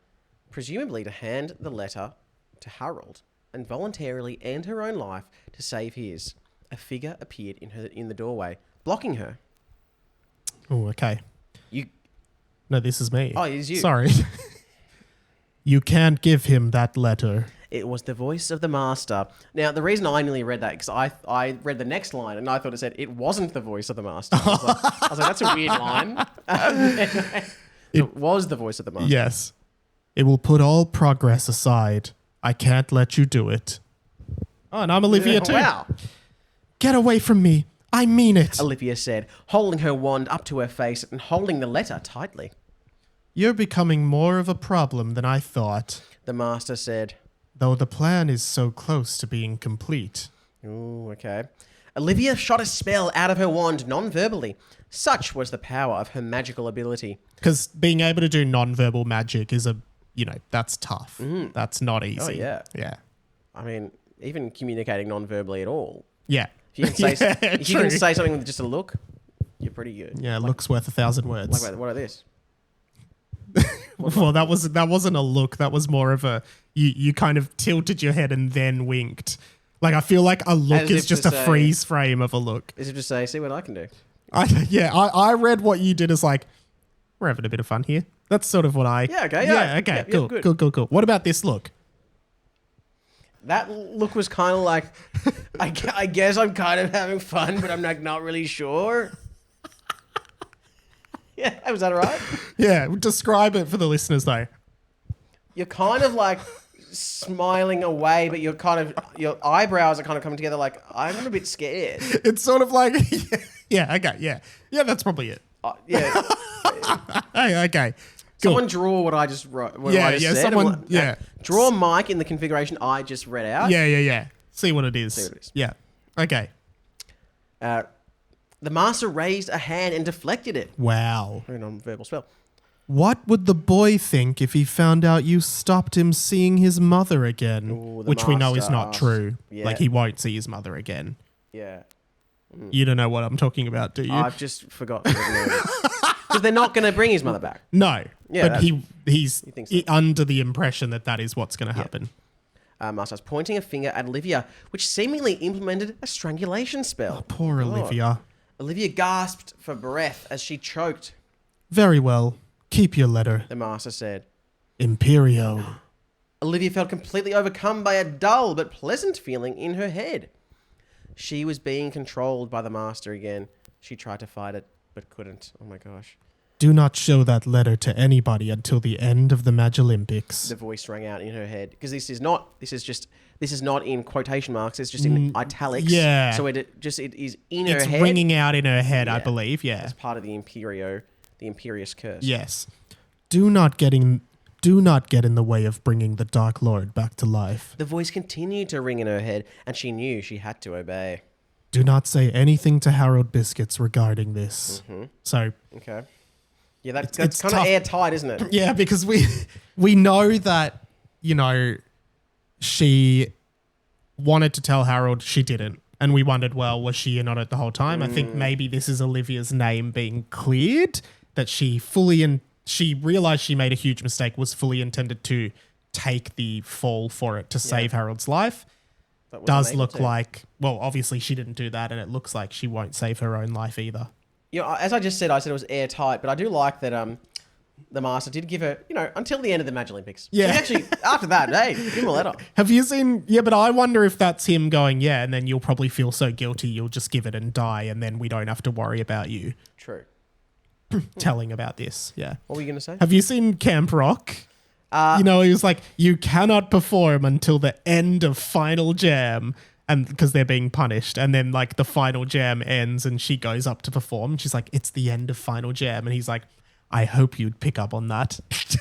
[SPEAKER 2] presumably to hand the letter to Harold and voluntarily end her own life to save his, a figure appeared in the doorway, blocking her.
[SPEAKER 1] Oh, okay. No, this is me.
[SPEAKER 2] Oh, it is you.
[SPEAKER 1] Sorry. You can't give him that letter.
[SPEAKER 2] It was the voice of the master. Now, the reason I nearly read that, because I read the next line and I thought it said, it wasn't the voice of the master. I was like, that's a weird line. It was the voice of the master.
[SPEAKER 1] Yes. It will put all progress aside. I can't let you do it. Oh, and I'm Olivia too.
[SPEAKER 2] Wow.
[SPEAKER 1] Get away from me. I mean it.
[SPEAKER 2] Olivia said, holding her wand up to her face and holding the letter tightly.
[SPEAKER 1] You're becoming more of a problem than I thought.
[SPEAKER 2] The master said,
[SPEAKER 1] Though the plan is so close to being complete.
[SPEAKER 2] ooh, okay. Olivia shot a spell out of her wand non-verbally. Such was the power of her magical ability.
[SPEAKER 1] Because being able to do non-verbal magic is that's tough. That's not easy.
[SPEAKER 2] Oh, yeah.
[SPEAKER 1] Yeah.
[SPEAKER 2] I mean, even communicating non-verbally at all.
[SPEAKER 1] Yeah.
[SPEAKER 2] If you can say,
[SPEAKER 1] Yeah,
[SPEAKER 2] if you can
[SPEAKER 1] true.
[SPEAKER 2] say something with just a look, you're pretty good.
[SPEAKER 1] Yeah, looks worth 1,000 words.
[SPEAKER 2] Like, what are this?
[SPEAKER 1] Well, that wasn't a look. That was more of a you kind of tilted your head and then winked. Like I feel like a look
[SPEAKER 2] As
[SPEAKER 1] is
[SPEAKER 2] if
[SPEAKER 1] just
[SPEAKER 2] to
[SPEAKER 1] a
[SPEAKER 2] say-
[SPEAKER 1] freeze frame of a look.
[SPEAKER 2] Is it just say, see what I can do?
[SPEAKER 1] I read what you did as like we're having a bit of fun here. That's sort of what I.
[SPEAKER 2] Yeah, okay,
[SPEAKER 1] Yeah.
[SPEAKER 2] yeah.
[SPEAKER 1] Okay.
[SPEAKER 2] Yeah,
[SPEAKER 1] Cool.
[SPEAKER 2] good.
[SPEAKER 1] Cool. What about this look?
[SPEAKER 2] That look was kind of like, I guess I'm kind of having fun, but I'm like not really sure. Yeah, was that all right?
[SPEAKER 1] Yeah. Describe it for the listeners though.
[SPEAKER 2] You're kind of like smiling away, but you're kind of, your eyebrows are kind of coming together like, I'm a bit scared.
[SPEAKER 1] It's sort of like yeah. Okay. Yeah. That's probably it.
[SPEAKER 2] Yeah.
[SPEAKER 1] Hey. Okay. Cool.
[SPEAKER 2] Someone draw what I just wrote. What
[SPEAKER 1] Yeah,
[SPEAKER 2] I just
[SPEAKER 1] yeah,
[SPEAKER 2] said,
[SPEAKER 1] someone-
[SPEAKER 2] and
[SPEAKER 1] yeah.
[SPEAKER 2] Draw Mike in the configuration I just read out.
[SPEAKER 1] Yeah. See what it is.
[SPEAKER 2] See what it is.
[SPEAKER 1] Yeah. Okay.
[SPEAKER 2] The master raised a hand and deflected it.
[SPEAKER 1] Wow.
[SPEAKER 2] Very non-verbal spell.
[SPEAKER 1] What would the boy think if he found out you stopped him seeing his mother again?
[SPEAKER 2] Ooh, the
[SPEAKER 1] Which we know is
[SPEAKER 2] master
[SPEAKER 1] not
[SPEAKER 2] asked.
[SPEAKER 1] true.
[SPEAKER 2] Yeah.
[SPEAKER 1] Like he won't see his mother again.
[SPEAKER 2] Yeah.
[SPEAKER 1] You don't know what I'm talking about, do you?
[SPEAKER 2] I've just forgotten. Because they're not going to bring his mother back.
[SPEAKER 1] No.
[SPEAKER 2] Yeah,
[SPEAKER 1] but he's
[SPEAKER 2] thinks so.
[SPEAKER 1] under the impression that is what's going to happen.
[SPEAKER 2] Master's pointing a finger at Olivia, which seemingly implemented a strangulation spell.
[SPEAKER 1] Poor Olivia.
[SPEAKER 2] Olivia gasped for breath as she choked.
[SPEAKER 1] Very well. Keep your letter.
[SPEAKER 2] The master said,
[SPEAKER 1] Imperio.
[SPEAKER 6] Olivia felt completely overcome by a dull but pleasant feeling in her head. She was being controlled by the master again. She tried to fight it, but couldn't. Oh my gosh.
[SPEAKER 1] Do not show that letter to anybody until the end of the Magolympics.
[SPEAKER 6] The voice rang out in her head. Because this is not in quotation marks. It's just in italics.
[SPEAKER 1] Yeah.
[SPEAKER 6] So it is in her
[SPEAKER 1] It's
[SPEAKER 6] head.
[SPEAKER 1] ringing out in her head, I
[SPEAKER 6] Yeah.
[SPEAKER 1] believe. Yeah.
[SPEAKER 6] As part of the Imperious curse.
[SPEAKER 1] Yes. Do not get in the way of bringing the Dark Lord back to life.
[SPEAKER 6] The voice continued to ring in her head, and she knew she had to obey.
[SPEAKER 1] Do not say anything to Harold Biscuits regarding this. So,
[SPEAKER 6] Okay. Yeah, that's
[SPEAKER 1] it's
[SPEAKER 6] kind of
[SPEAKER 1] tough.
[SPEAKER 6] airtight, isn't it?
[SPEAKER 1] yeah, because we know that, she wanted to tell Harold, she didn't. And we wondered, well, was she in on it the whole time? I think maybe this is Olivia's name being cleared, that she realized she made a huge mistake, was fully intended to take the fall for it to save Harold's life.
[SPEAKER 6] But wasn't
[SPEAKER 1] Does
[SPEAKER 6] able
[SPEAKER 1] look
[SPEAKER 6] to.
[SPEAKER 1] like, well, obviously she didn't do that, and it looks like she won't save her own life either.
[SPEAKER 6] As I just said, I said it was airtight, but I do like that the master did give her, until the end of the Magolympics.
[SPEAKER 1] Yeah.
[SPEAKER 6] So actually, after that, hey, give him a letter.
[SPEAKER 1] Have you seen? Yeah, but I wonder if that's him going, yeah, and then you'll probably feel so guilty you'll just give it and die, and then we don't have to worry about you
[SPEAKER 6] True.
[SPEAKER 1] telling about this. Yeah.
[SPEAKER 6] What were you going to say?
[SPEAKER 1] Have you seen Camp Rock? He was like, you cannot perform until the end of Final Jam, and because they're being punished, and then like the final jam ends, and she goes up to perform. And she's like, "It's the end of Final Jam," and he's like, "I hope you'd pick up on that." It's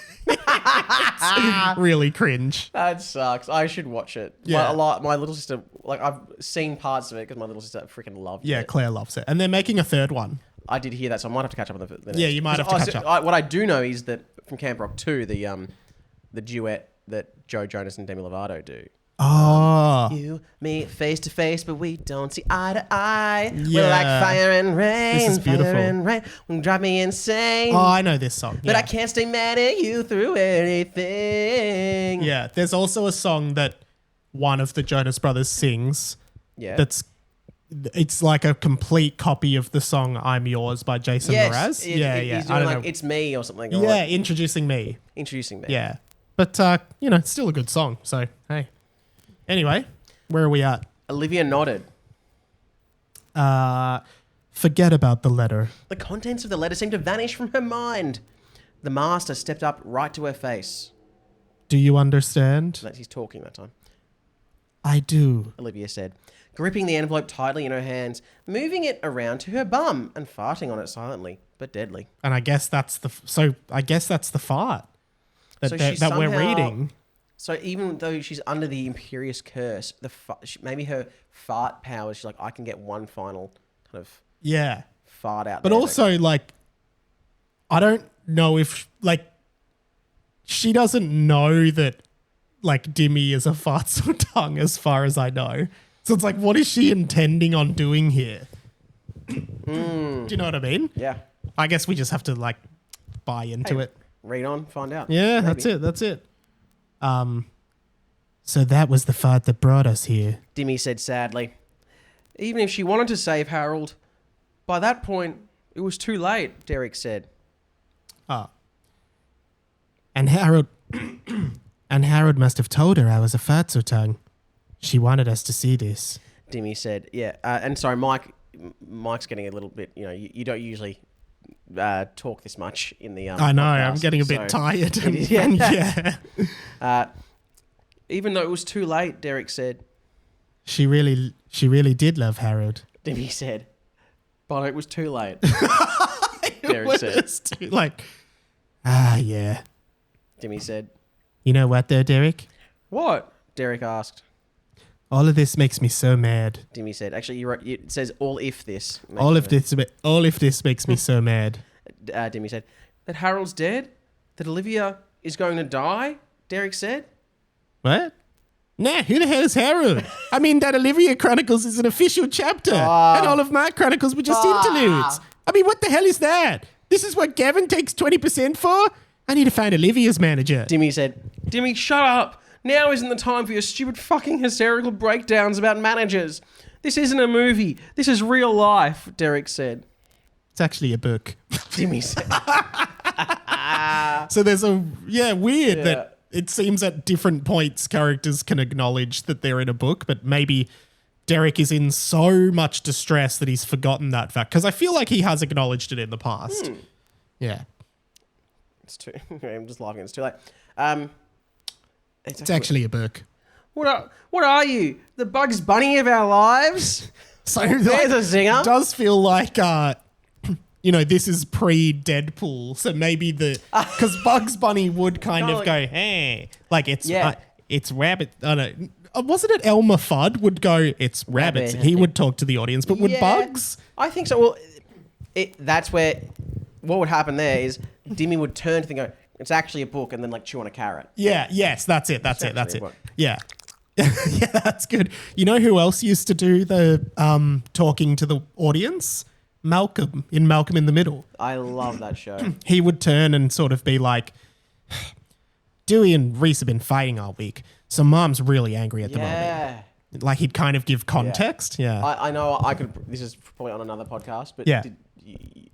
[SPEAKER 1] really cringe.
[SPEAKER 6] That sucks. I should watch it.
[SPEAKER 1] Yeah.
[SPEAKER 6] My little sister, I've seen parts of it because my little sister freaking loved
[SPEAKER 1] Yeah,
[SPEAKER 6] it.
[SPEAKER 1] Claire loves it, and they're making a third one.
[SPEAKER 6] I did hear that, so I might have to catch up on the next.
[SPEAKER 1] Yeah, you might have to catch up.
[SPEAKER 6] What I do know is that from Camp Rock 2, the duet that Joe Jonas and Demi Lovato do.
[SPEAKER 1] Oh,
[SPEAKER 6] You meet face to face, but we don't see eye to eye.
[SPEAKER 1] Yeah.
[SPEAKER 6] We're like fire and rain.
[SPEAKER 1] This is beautiful.
[SPEAKER 6] Fire and rain will drive me insane.
[SPEAKER 1] I know this song.
[SPEAKER 6] But
[SPEAKER 1] yeah.
[SPEAKER 6] I can't stay mad at you through anything.
[SPEAKER 1] Yeah, there's also a song that one of the Jonas Brothers sings.
[SPEAKER 6] Yeah.
[SPEAKER 1] It's like a complete copy of the song "I'm Yours" by Jason Mraz. Yeah.
[SPEAKER 6] He's
[SPEAKER 1] I
[SPEAKER 6] doing
[SPEAKER 1] don't know.
[SPEAKER 6] It's Me or something. Or
[SPEAKER 1] Yeah, introducing me.
[SPEAKER 6] Introducing Me.
[SPEAKER 1] Yeah, but it's still a good song. So hey, anyway, where are we at?
[SPEAKER 6] Olivia nodded.
[SPEAKER 1] Forget about the letter.
[SPEAKER 6] The contents of the letter seemed to vanish from her mind. The master stepped up right to her face.
[SPEAKER 1] Do you understand?
[SPEAKER 6] He's talking that time.
[SPEAKER 1] I do.
[SPEAKER 6] Olivia said, gripping the envelope tightly in her hands, moving it around to her bum and farting on it silently, but deadly.
[SPEAKER 1] And I guess that's the fart that
[SPEAKER 6] So
[SPEAKER 1] that
[SPEAKER 6] she
[SPEAKER 1] we're
[SPEAKER 6] somehow-
[SPEAKER 1] reading.
[SPEAKER 6] So even though she's under the Imperious curse, maybe her fart powers, she's like, I can get one final kind of
[SPEAKER 1] Yeah.
[SPEAKER 6] fart out
[SPEAKER 1] But
[SPEAKER 6] there.
[SPEAKER 1] also, like, I don't know if, like, she doesn't know that, like, Dimmy is a fart's tongue as far as I know. So it's like, what is she intending on doing here? Do you know what I mean?
[SPEAKER 6] Yeah.
[SPEAKER 1] I guess we just have to, like, buy into it.
[SPEAKER 6] Read on, find out.
[SPEAKER 1] Yeah,
[SPEAKER 6] Maybe.
[SPEAKER 1] that's it. So that was the fart that brought us here.
[SPEAKER 6] Dimmy said sadly. Even if she wanted to save Harold, by that point, it was too late, Derek said.
[SPEAKER 1] And Harold must have told her I was a fatso tongue. She wanted us to see this.
[SPEAKER 6] Dimmy said, yeah. And sorry, Mike's getting a little bit, you don't usually talk this much in the
[SPEAKER 1] I know,
[SPEAKER 6] podcast,
[SPEAKER 1] I'm getting a bit
[SPEAKER 6] so-
[SPEAKER 1] tired.
[SPEAKER 6] Yeah.
[SPEAKER 1] Yeah.
[SPEAKER 6] Even though it was too late, Derek said.
[SPEAKER 1] She really did love Harold.
[SPEAKER 6] Dimmy said. But it was too late. Derek said.
[SPEAKER 1] Like, yeah.
[SPEAKER 6] Dimmy said.
[SPEAKER 1] You know what though, Derek?
[SPEAKER 6] What? Derek asked.
[SPEAKER 1] All of this makes me so mad.
[SPEAKER 6] Dimmy said. Actually, it says all if this.
[SPEAKER 1] All of this makes me so mad.
[SPEAKER 6] Dimmy said. That Harold's dead? That Olivia is going to die? Derek said.
[SPEAKER 1] What? Nah, who the hell is Harold? I mean, that Olivia Chronicles is an official chapter, and all of my Chronicles were just interludes. I mean, what the hell is that? This is what Gavin takes 20% for? I need to find Olivia's manager.
[SPEAKER 6] Dimmy said. Dimmy, shut up. Now isn't the time for your stupid fucking hysterical breakdowns about managers. This isn't a movie. This is real life, Derek said.
[SPEAKER 1] It's actually a book.
[SPEAKER 6] Dimmy said.
[SPEAKER 1] So there's weird that it seems at different points characters can acknowledge that they're in a book, but maybe Derek is in so much distress that he's forgotten that fact. Because I feel like he has acknowledged it in the past. Yeah.
[SPEAKER 6] It's too. I'm just laughing. It's too late.
[SPEAKER 1] It's actually a book.
[SPEAKER 6] What are you? The Bugs Bunny of our lives?
[SPEAKER 1] So
[SPEAKER 6] There's a zinger.
[SPEAKER 1] It does feel like, this is pre-Deadpool. So maybe because Bugs Bunny would kind of go, hey, like it's rabbit. I don't know. Wasn't it Elmer Fudd would go, it's rabbits. He would talk to the audience, but would Bugs?
[SPEAKER 6] I think so. Well, that's where what would happen there is Dimmy would turn to them and go, it's actually a book, and then like chew on a carrot.
[SPEAKER 1] Yeah, yes, that's it. Yeah. Yeah, that's good. You know who else used to do the talking to the audience? Malcolm in the Middle.
[SPEAKER 6] I love that show.
[SPEAKER 1] He would turn and sort of be like, Dewey and Reese have been fighting all week, so Mom's really angry at the moment. Like he'd kind of give context. Yeah.
[SPEAKER 6] I know I could. This is probably on another podcast, but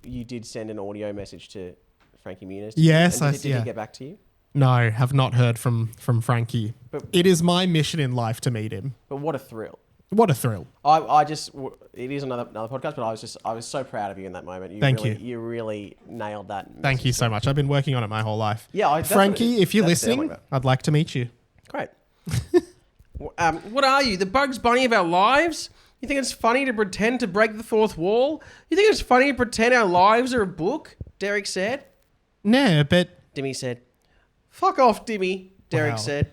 [SPEAKER 6] you did send an audio message to Frankie Muniz.
[SPEAKER 1] Yes,
[SPEAKER 6] did he get back to you?
[SPEAKER 1] No, have not heard from Frankie. But it is my mission in life to meet him.
[SPEAKER 6] But what a thrill!
[SPEAKER 1] What a thrill!
[SPEAKER 6] It is another podcast, but I was so proud of you in that moment.
[SPEAKER 1] Thank you.
[SPEAKER 6] You really nailed that.
[SPEAKER 1] Thank you so much. I've been working on it my whole life.
[SPEAKER 6] Yeah,
[SPEAKER 1] Frankie, if you're listening, I'd like to meet you.
[SPEAKER 6] Great. What are you? The Bugs Bunny of our lives? You think it's funny to pretend to break the fourth wall? You think it's funny to pretend our lives are a book? Derek said.
[SPEAKER 1] No, but
[SPEAKER 6] Dimmy said. Fuck off, Dimmy. Derek said.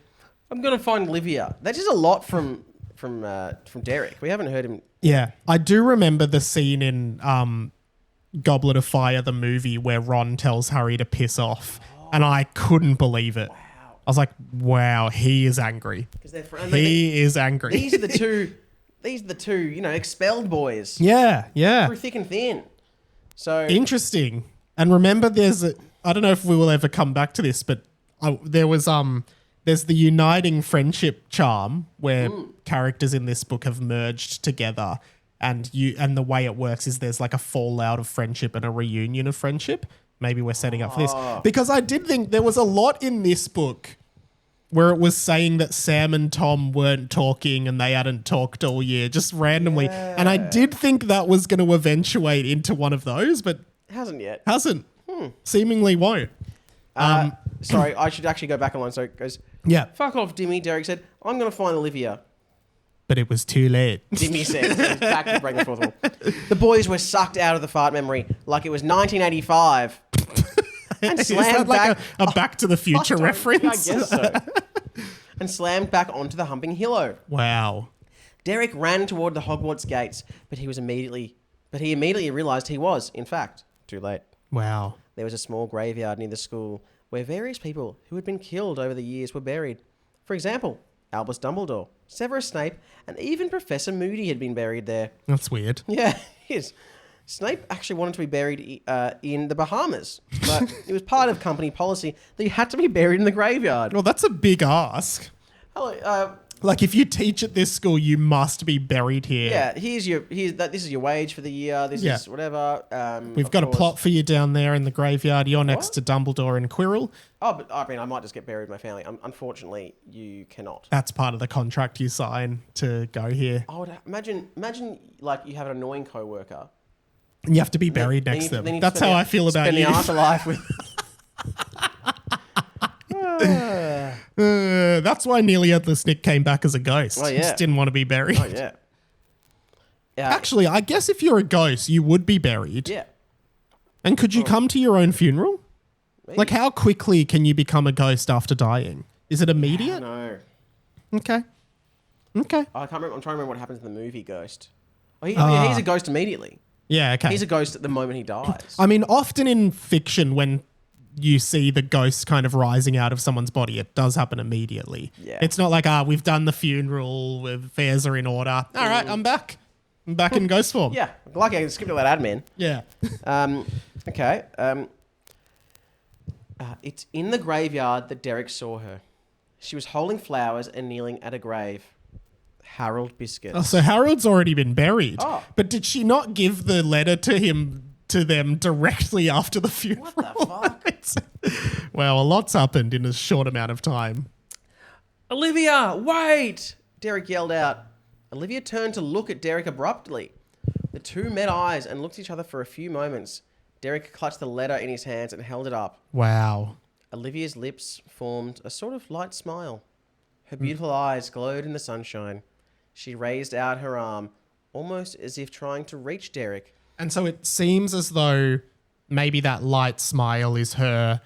[SPEAKER 6] I'm gonna find Olivia. That's just a lot from Derek. We haven't heard him.
[SPEAKER 1] Yeah, I do remember the scene in Goblet of Fire, the movie, where Ron tells Harry to piss off, and I couldn't believe it. Wow. I was like, "Wow, he is angry. He is angry."
[SPEAKER 6] These are the two, expelled boys.
[SPEAKER 1] Yeah.
[SPEAKER 6] Through thick and thin. So
[SPEAKER 1] interesting. And remember, I don't know if we will ever come back to this, but there's the uniting friendship charm where characters in this book have merged together, and the way it works is there's like a fallout of friendship and a reunion of friendship. Maybe we're setting up for this, because I did think there was a lot in this book where it was saying that Sam and Tom weren't talking and they hadn't talked all year, just randomly. And I did think that was going to eventuate into one of those, but
[SPEAKER 6] hasn't yet.
[SPEAKER 1] Seemingly won't.
[SPEAKER 6] Sorry, I should actually go back a line. So it goes, fuck off, Dimmy. Derek said, I'm going to find Olivia.
[SPEAKER 1] But it was too late.
[SPEAKER 6] Dimmy said, back to breaking the fourth wall. The boys were sucked out of the fart memory like it was 1985. And
[SPEAKER 1] Is that like a Back to the Future reference?
[SPEAKER 6] I guess so. And slammed back onto the humping hillow.
[SPEAKER 1] Wow.
[SPEAKER 6] Derek ran toward the Hogwarts gates, but he immediately realised he was, in fact, too late.
[SPEAKER 1] Wow.
[SPEAKER 6] There was a small graveyard near the school where various people who had been killed over the years were buried. For example, Albus Dumbledore, Severus Snape, and even Professor Moody had been buried there.
[SPEAKER 1] That's weird.
[SPEAKER 6] Yeah, it is. Snape actually wanted to be buried in the Bahamas, but it was part of company policy that you had to be buried in the graveyard.
[SPEAKER 1] Well, that's a big ask. Like if you teach at this school, you must be buried here.
[SPEAKER 6] Yeah, this is your wage for the year. This is whatever.
[SPEAKER 1] We've got a plot for you down there in the graveyard. You're next to Dumbledore and Quirrell.
[SPEAKER 6] Oh, but I mean, I might just get buried with my family. Unfortunately, you cannot.
[SPEAKER 1] That's part of the contract you sign to go here.
[SPEAKER 6] I would imagine like you have an annoying coworker.
[SPEAKER 1] And you have to be buried next to them. That's how I feel about you.
[SPEAKER 6] Spend the afterlife with.
[SPEAKER 1] That's why Nearly Headless Nick came back as a ghost.
[SPEAKER 6] Oh, yeah.
[SPEAKER 1] He just didn't want to be buried.
[SPEAKER 6] Oh, yeah.
[SPEAKER 1] Actually, I guess if you're a ghost, you would be buried.
[SPEAKER 6] Yeah.
[SPEAKER 1] And could you come to your own funeral?
[SPEAKER 6] Maybe.
[SPEAKER 1] Like, how quickly can you become a ghost after dying? Is it immediate?
[SPEAKER 6] No.
[SPEAKER 1] Okay.
[SPEAKER 6] I can't remember. I'm trying to remember what happens in the movie Ghost. He's a ghost immediately.
[SPEAKER 1] Yeah, okay.
[SPEAKER 6] He's a ghost at the moment he dies.
[SPEAKER 1] I mean, often in fiction, when you see the ghost kind of rising out of someone's body, it does happen immediately.
[SPEAKER 6] Yeah.
[SPEAKER 1] It's not like, we've done the funeral, affairs are in order. All right, I'm back. I'm back in ghost form.
[SPEAKER 6] Yeah. Lucky I can skip all that admin.
[SPEAKER 1] Yeah.
[SPEAKER 6] Okay. It's in the graveyard that Derek saw her. She was holding flowers and kneeling at a grave. Harold Biscuit.
[SPEAKER 1] Oh, so Harold's already been buried.
[SPEAKER 6] Oh.
[SPEAKER 1] But did she not give the letter to them directly after the funeral?
[SPEAKER 6] What the fuck?
[SPEAKER 1] Well, a lot's happened in a short amount of time.
[SPEAKER 6] Olivia, wait! Derek yelled out. Olivia turned to look at Derek abruptly. The two met eyes and looked at each other for a few moments. Derek clutched the letter in his hands and held it up.
[SPEAKER 1] Wow.
[SPEAKER 6] Olivia's lips formed a sort of light smile. Her beautiful eyes glowed in the sunshine. She raised out her arm, almost as if trying to reach Derek.
[SPEAKER 1] And so it seems as though maybe that light smile is her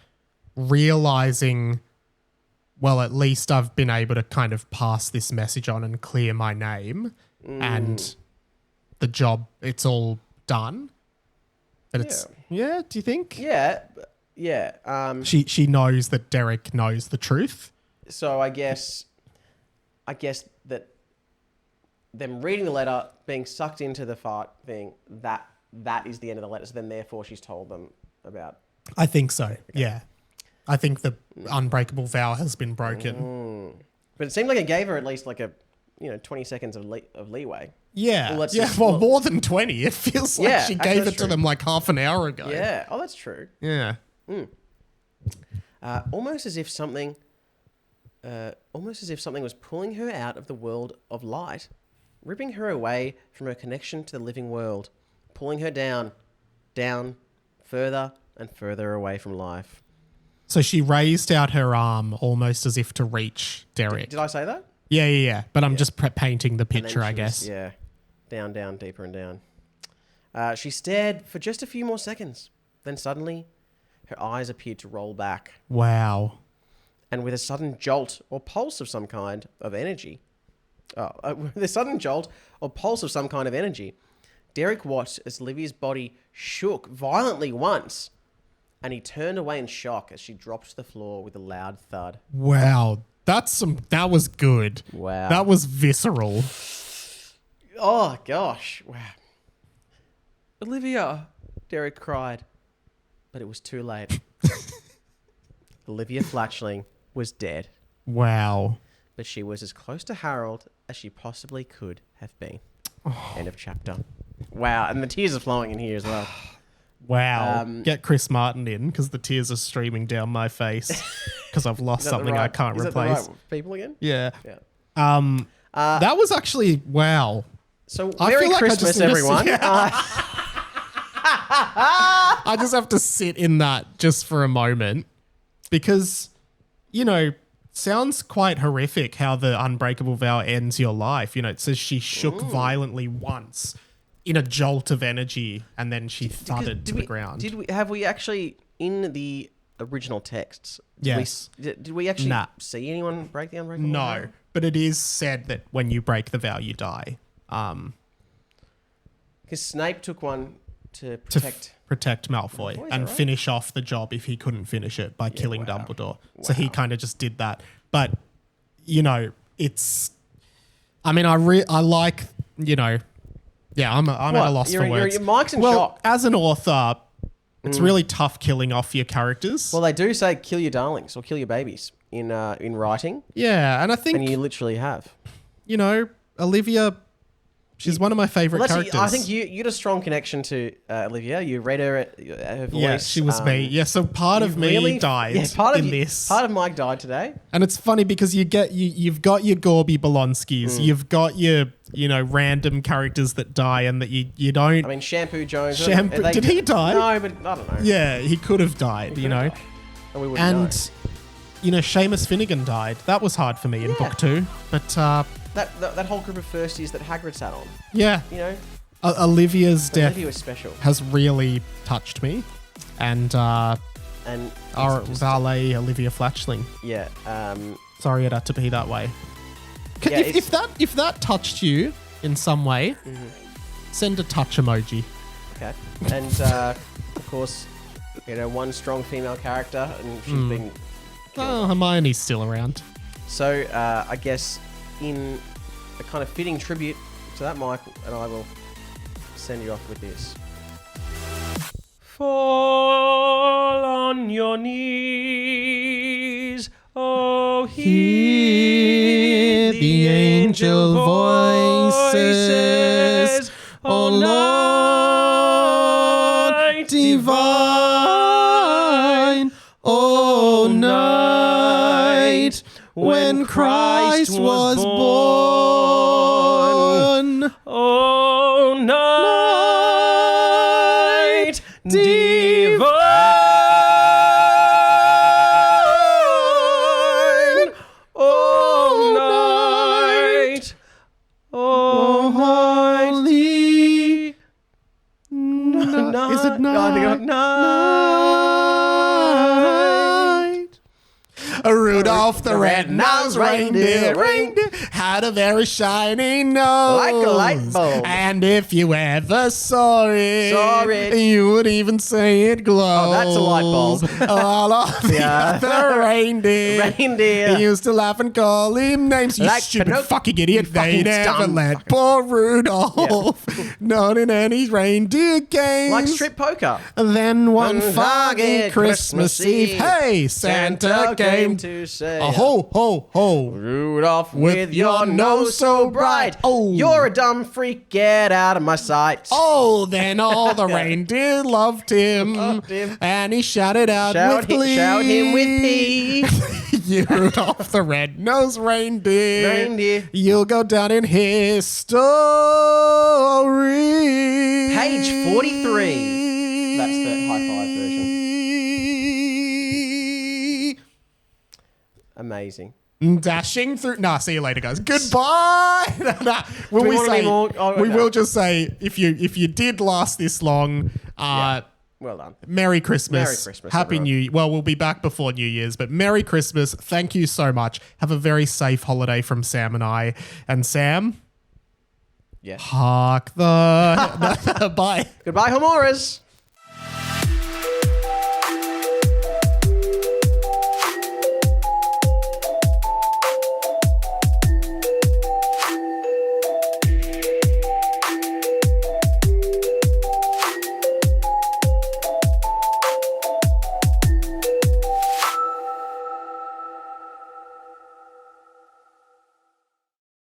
[SPEAKER 1] realizing, well, at least I've been able to kind of pass this message on and clear my name and the job, it's all done. But it's, yeah, do you think?
[SPEAKER 6] Yeah.
[SPEAKER 1] She knows that Derek knows the truth.
[SPEAKER 6] So I guess that them reading the letter, being sucked into the fart thing, that is the end of the letter. So then therefore she's told them about.
[SPEAKER 1] I think so. Yeah. I think the unbreakable vow has been broken.
[SPEAKER 6] But it seemed like it gave her at least like 20 seconds of leeway.
[SPEAKER 1] Yeah.
[SPEAKER 6] Well,
[SPEAKER 1] Well, more than 20. It feels like she gave it to
[SPEAKER 6] true.
[SPEAKER 1] them like half an hour ago.
[SPEAKER 6] Yeah. Oh, that's true.
[SPEAKER 1] Yeah.
[SPEAKER 6] Almost as if something was pulling her out of the world of light, ripping her away from her connection to the living world, pulling her down, further and further away from life.
[SPEAKER 1] So she raised out her arm almost as if to reach Derek.
[SPEAKER 6] Did I say that?
[SPEAKER 1] Yeah. But I'm just painting the
[SPEAKER 6] And then
[SPEAKER 1] picture, I
[SPEAKER 6] she
[SPEAKER 1] guess.
[SPEAKER 6] was, yeah. Down, deeper and down. She stared for just a few more seconds. Then suddenly, her eyes appeared to roll back.
[SPEAKER 1] Wow.
[SPEAKER 6] And with a sudden jolt or pulse of some kind of energy, Derek watched as Olivia's body shook violently once, and he turned away in shock as she dropped to the floor with a loud thud.
[SPEAKER 1] Wow. That was good.
[SPEAKER 6] Wow.
[SPEAKER 1] That was visceral.
[SPEAKER 6] Oh, gosh. Wow. Olivia, Derek cried. But it was too late. Olivia Flatchling was dead.
[SPEAKER 1] Wow.
[SPEAKER 6] But she was as close to Harold as she possibly could have been. End of chapter. Wow. And the tears are flowing in here as well.
[SPEAKER 1] Wow. Get Chris Martin in because the tears are streaming down my face because I've lost something I can't replace.
[SPEAKER 6] Is that the right people again?
[SPEAKER 1] Yeah.
[SPEAKER 6] Yeah.
[SPEAKER 1] That was actually, wow.
[SPEAKER 6] So,
[SPEAKER 1] I
[SPEAKER 6] Merry
[SPEAKER 1] feel like I just
[SPEAKER 6] Christmas,
[SPEAKER 1] need to
[SPEAKER 6] everyone.
[SPEAKER 1] see- I just have to sit in that just for a moment because, sounds quite horrific how the unbreakable vow ends your life. It says she shook violently once in a jolt of energy and then she thudded to the ground.
[SPEAKER 6] Have we actually, in the original texts, did we actually see anyone break the unbreakable vow?
[SPEAKER 1] No, but it is said that when you break the vow, you die.
[SPEAKER 6] Because Snape took one to
[SPEAKER 1] protect Malfoy and finish off the job if he couldn't finish it by killing Dumbledore. So he kind of just did that. But, it's... I mean, I like, I'm at a loss for words.
[SPEAKER 6] Mike's in shock.
[SPEAKER 1] As an author, it's really tough killing off your characters.
[SPEAKER 6] Well, they do say kill your darlings or kill your babies in writing.
[SPEAKER 1] Yeah, and I think...
[SPEAKER 6] And you literally have.
[SPEAKER 1] Olivia... She's one of my favourite characters.
[SPEAKER 6] I think you had a strong connection to Olivia. You read her voice.
[SPEAKER 1] Yeah, she was me. Yeah, so part of me died in this.
[SPEAKER 6] Part of Mike died today.
[SPEAKER 1] And it's funny because you've got your Gorby Bolonskis, you've got your random characters that die, and that you don't.
[SPEAKER 6] I mean, Shampoo Jones.
[SPEAKER 1] Did he die?
[SPEAKER 6] No, but I don't know.
[SPEAKER 1] Yeah, he could have died.
[SPEAKER 6] And we wouldn't know.
[SPEAKER 1] Seamus Finnegan died. That was hard for me in book 2, but.
[SPEAKER 6] That whole group of firsties that Hagrid sat on.
[SPEAKER 1] Yeah. Olivia's death
[SPEAKER 6] was special.
[SPEAKER 1] has really touched me. And our valet, Olivia Flatchling.
[SPEAKER 6] Yeah.
[SPEAKER 1] Sorry it had to be that way. If that touched you in some way, send a touch emoji.
[SPEAKER 6] Okay. And of course, one strong female character, and she's been...
[SPEAKER 1] Hermione's still around.
[SPEAKER 6] So I guess... in a kind of fitting tribute to that, Michael and I will send you off with this. Fall on your knees, oh, hear the angel voices, oh Lord divine,
[SPEAKER 1] Christ was born.
[SPEAKER 6] Oh, night divine. Oh, night. Oh,
[SPEAKER 1] Holy.
[SPEAKER 6] night.
[SPEAKER 1] Is it night? Rudolph the red-nosed reindeer had a very shiny nose.
[SPEAKER 6] Like a light bulb.
[SPEAKER 1] And if you ever saw it, you would even say it glows.
[SPEAKER 6] Oh, that's a light bulb.
[SPEAKER 1] All of the other reindeer used to laugh and call him names. You
[SPEAKER 6] Like
[SPEAKER 1] stupid
[SPEAKER 6] Pinocchio.
[SPEAKER 1] fucking idiot.
[SPEAKER 6] You
[SPEAKER 1] They
[SPEAKER 6] fucking
[SPEAKER 1] never
[SPEAKER 6] dumb
[SPEAKER 1] let
[SPEAKER 6] fucking-
[SPEAKER 1] poor Rudolph not in any reindeer games.
[SPEAKER 6] Like strip poker.
[SPEAKER 1] Then one
[SPEAKER 6] One
[SPEAKER 1] foggy
[SPEAKER 6] foggy
[SPEAKER 1] Christmas
[SPEAKER 6] Christmas
[SPEAKER 1] Eve,
[SPEAKER 6] Eve,
[SPEAKER 1] hey, Santa came
[SPEAKER 6] to say,
[SPEAKER 1] a ho, ho, ho.
[SPEAKER 6] Rudolph, with your nose so bright.
[SPEAKER 1] Oh.
[SPEAKER 6] You're a dumb freak. Get out of my sight.
[SPEAKER 1] Oh, then all the reindeer loved him. And he shouted out with glee.
[SPEAKER 6] Shout him with pee.
[SPEAKER 1] You Rudolph the red-nosed reindeer.
[SPEAKER 6] Reindeer.
[SPEAKER 1] You'll go down in history.
[SPEAKER 6] Page 43. That's the high five version. Amazing.
[SPEAKER 1] Dashing through. Nah, see you later, guys. Goodbye. Nah. Will
[SPEAKER 6] we
[SPEAKER 1] we
[SPEAKER 6] want
[SPEAKER 1] say?
[SPEAKER 6] any more? Oh,
[SPEAKER 1] we
[SPEAKER 6] no.
[SPEAKER 1] will just say if you did last this long,
[SPEAKER 6] Well done.
[SPEAKER 1] Merry Christmas.
[SPEAKER 6] Merry Christmas,
[SPEAKER 1] Happy
[SPEAKER 6] everyone.
[SPEAKER 1] New Year. Well, we'll be back before New Year's, but Merry Christmas. Thank you so much. Have a very safe holiday from Sam and I. And Sam,
[SPEAKER 6] Yeah.
[SPEAKER 1] hark the bye.
[SPEAKER 6] Goodbye, Homoras.